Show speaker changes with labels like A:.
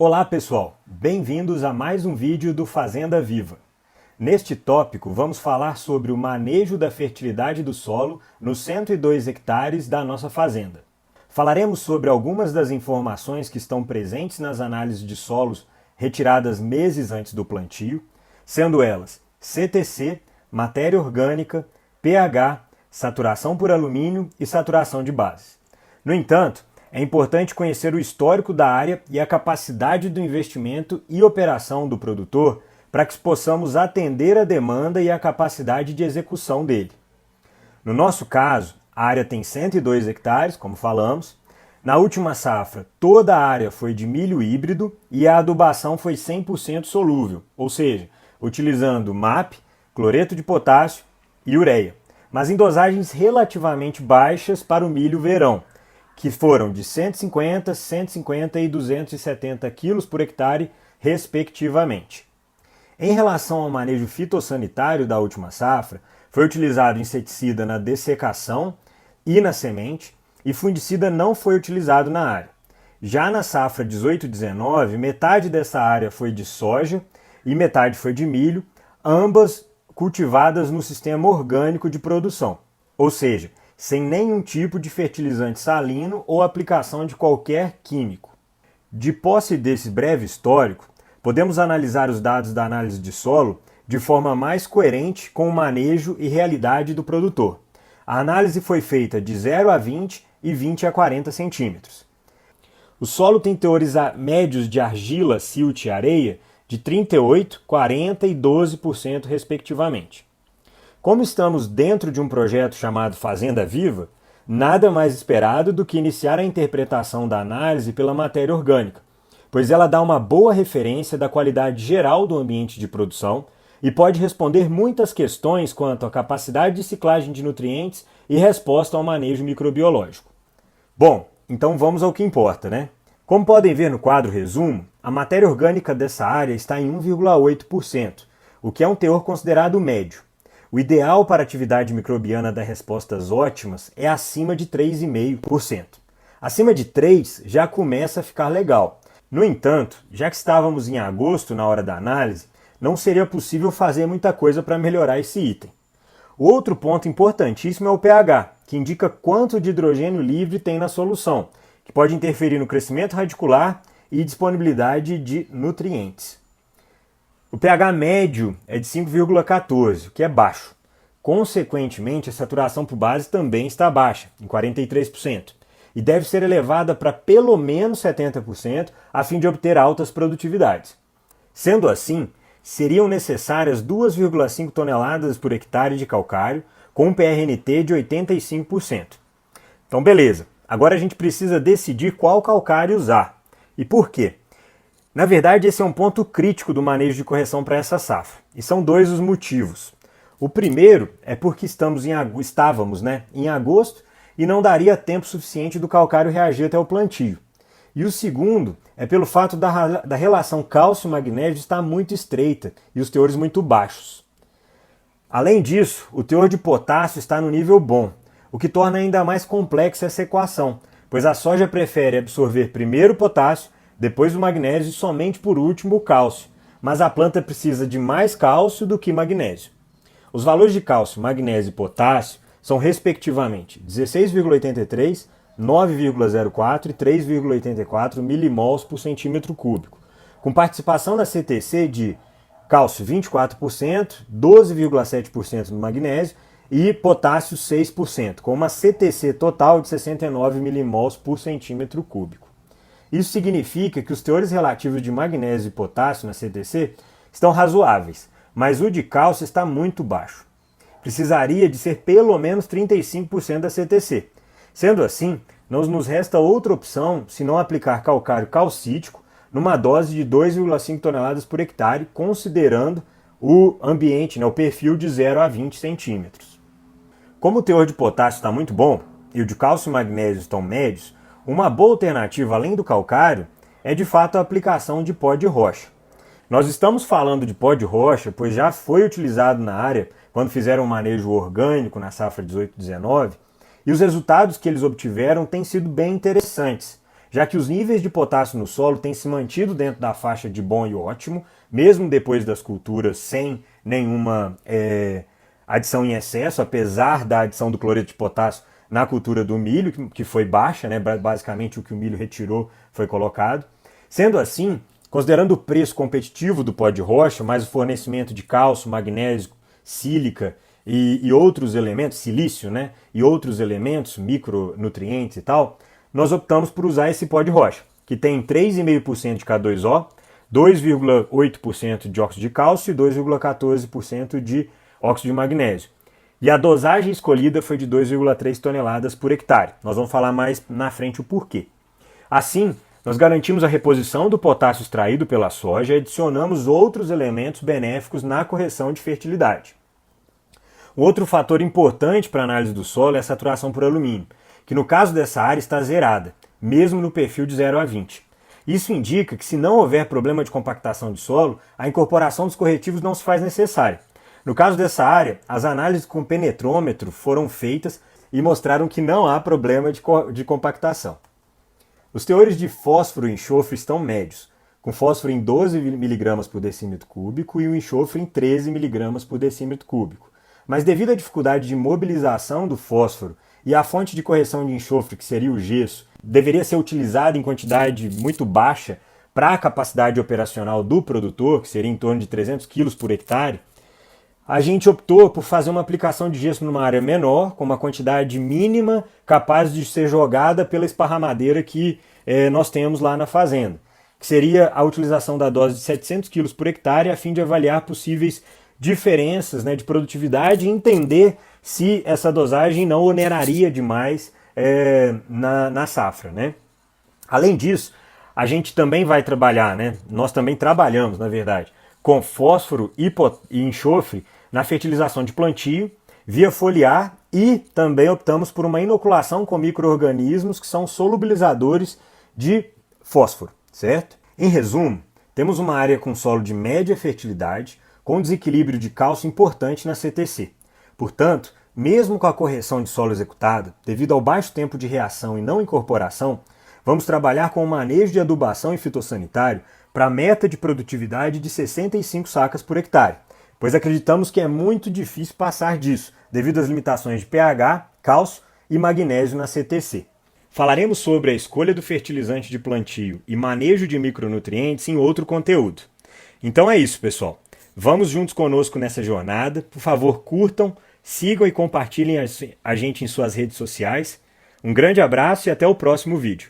A: Olá pessoal, bem-vindos a mais um vídeo do Fazenda Viva. Neste tópico vamos falar sobre o manejo da fertilidade do solo nos 102 hectares da nossa fazenda. Falaremos sobre algumas das informações que estão presentes nas análises de solos retiradas meses antes do plantio, sendo elas CTC, matéria orgânica, pH, saturação por alumínio e saturação de base. No entanto, é importante conhecer o histórico da área e a capacidade do investimento e operação do produtor para que possamos atender a demanda e a capacidade de execução dele. No nosso caso, a área tem 102 hectares, como falamos. Na última safra, toda a área foi de milho híbrido e a adubação foi 100% solúvel, ou seja, utilizando MAP, cloreto de potássio e ureia, mas em dosagens relativamente baixas para o milho verão, que foram de 150, 150 e 270 kg por hectare, respectivamente. Em relação ao manejo fitossanitário da última safra, foi utilizado inseticida na dessecação e na semente, e fungicida não foi utilizado na área. Já na safra 18-19, metade dessa área foi de soja e metade foi de milho, ambas cultivadas no sistema orgânico de produção, ou seja, sem nenhum tipo de fertilizante salino ou aplicação de qualquer químico. De posse desse breve histórico, podemos analisar os dados da análise de solo de forma mais coerente com o manejo e realidade do produtor. A análise foi feita de 0 a 20 e 20 a 40 centímetros. O solo tem teores médios de argila, silt e areia de 38%, 40% e 12% respectivamente. Como estamos dentro de um projeto chamado Fazenda Viva, nada mais esperado do que iniciar a interpretação da análise pela matéria orgânica, pois ela dá uma boa referência da qualidade geral do ambiente de produção e pode responder muitas questões quanto à capacidade de ciclagem de nutrientes e resposta ao manejo microbiológico. Bom, então vamos ao que importa, né? Como podem ver no quadro resumo, a matéria orgânica dessa área está em 1,8%, o que é um teor considerado médio. O ideal para a atividade microbiana das respostas ótimas é acima de 3,5%. Acima de 3% já começa a ficar legal. No entanto, já que estávamos em agosto na hora da análise, não seria possível fazer muita coisa para melhorar esse item. Outro ponto importantíssimo é o pH, que indica quanto de hidrogênio livre tem na solução, que pode interferir no crescimento radicular e disponibilidade de nutrientes. O pH médio é de 5,14, o que é baixo. Consequentemente, a saturação por base também está baixa, em 43%, e deve ser elevada para pelo menos 70% a fim de obter altas produtividades. Sendo assim, seriam necessárias 2,5 toneladas por hectare de calcário, com um PRNT de 85%. Então beleza, agora a gente precisa decidir qual calcário usar. E por quê? Na verdade, esse é um ponto crítico do manejo de correção para essa safra, e são dois os motivos. O primeiro é porque estávamos em agosto e não daria tempo suficiente do calcário reagir até o plantio. E o segundo é pelo fato da relação cálcio-magnésio estar muito estreita e os teores muito baixos. Além disso, o teor de potássio está no nível bom, o que torna ainda mais complexa essa equação, pois a soja prefere absorver primeiro o potássio, depois o magnésio e somente por último o cálcio, mas a planta precisa de mais cálcio do que magnésio. Os valores de cálcio, magnésio e potássio são respectivamente 16,83, 9,04 e 3,84 milimols por centímetro cúbico, com participação da CTC de cálcio 24%, 12,7% no magnésio e potássio 6%, com uma CTC total de 69 milimols por centímetro cúbico. Isso significa que os teores relativos de magnésio e potássio na CTC estão razoáveis, mas o de cálcio está muito baixo. Precisaria de ser pelo menos 35% da CTC. Sendo assim, não nos resta outra opção se não aplicar calcário calcítico numa dose de 2,5 toneladas por hectare, considerando o ambiente, o perfil de 0 a 20 centímetros. Como o teor de potássio está muito bom e o de cálcio e magnésio estão médios, uma boa alternativa além do calcário é de fato a aplicação de pó de rocha. Nós estamos falando de pó de rocha, pois já foi utilizado na área quando fizeram um manejo orgânico na safra 18-19, e os resultados que eles obtiveram têm sido bem interessantes, já que os níveis de potássio no solo têm se mantido dentro da faixa de bom e ótimo, mesmo depois das culturas sem nenhuma adição em excesso, apesar da adição do cloreto de potássio na cultura do milho, que foi baixa, né? Basicamente o que o milho retirou foi colocado. Sendo assim, considerando o preço competitivo do pó de rocha, mais o fornecimento de cálcio, magnésio, sílica e outros elementos, silício, né? E outros elementos, micronutrientes e tal, nós optamos por usar esse pó de rocha, que tem 3,5% de K2O, 2,8% de óxido de cálcio e 2,14% de óxido de magnésio. E a dosagem escolhida foi de 2,3 toneladas por hectare. Nós vamos falar mais na frente o porquê. Assim, nós garantimos a reposição do potássio extraído pela soja e adicionamos outros elementos benéficos na correção de fertilidade. Outro fator importante para a análise do solo é a saturação por alumínio, que no caso dessa área está zerada, mesmo no perfil de 0 a 20. Isso indica que se não houver problema de compactação de solo, a incorporação dos corretivos não se faz necessária. No caso dessa área, as análises com penetrômetro foram feitas e mostraram que não há problema de compactação. Os teores de fósforo e enxofre estão médios, com fósforo em 12 mg por decímetro cúbico e o enxofre em 13 mg por decímetro cúbico. Mas devido à dificuldade de mobilização do fósforo e à fonte de correção de enxofre, que seria o gesso, deveria ser utilizado em quantidade muito baixa para a capacidade operacional do produtor, que seria em torno de 300 kg por hectare, a gente optou por fazer uma aplicação de gesso numa área menor, com uma quantidade mínima capaz de ser jogada pela esparramadeira que nós temos lá na fazenda, que seria a utilização da dose de 700 kg por hectare, a fim de avaliar possíveis diferenças, né, de produtividade e entender se essa dosagem não oneraria demais na safra, né? Além disso, a gente também vai trabalhar, né? Nós também trabalhamos, na verdade, com fósforo e enxofre na fertilização de plantio, via foliar, e também optamos por uma inoculação com micro-organismos que são solubilizadores de fósforo, certo? Em resumo, temos uma área com solo de média fertilidade, com desequilíbrio de cálcio importante na CTC. Portanto, mesmo com a correção de solo executada, devido ao baixo tempo de reação e não incorporação, vamos trabalhar com o manejo de adubação e fitossanitário para a meta de produtividade de 65 sacas por hectare, pois acreditamos que é muito difícil passar disso, devido às limitações de pH, cálcio e magnésio na CTC. Falaremos sobre a escolha do fertilizante de plantio e manejo de micronutrientes em outro conteúdo. Então é isso, pessoal. Vamos juntos conosco nessa jornada. Por favor, curtam, sigam e compartilhem a gente em suas redes sociais. Um grande abraço e até o próximo vídeo.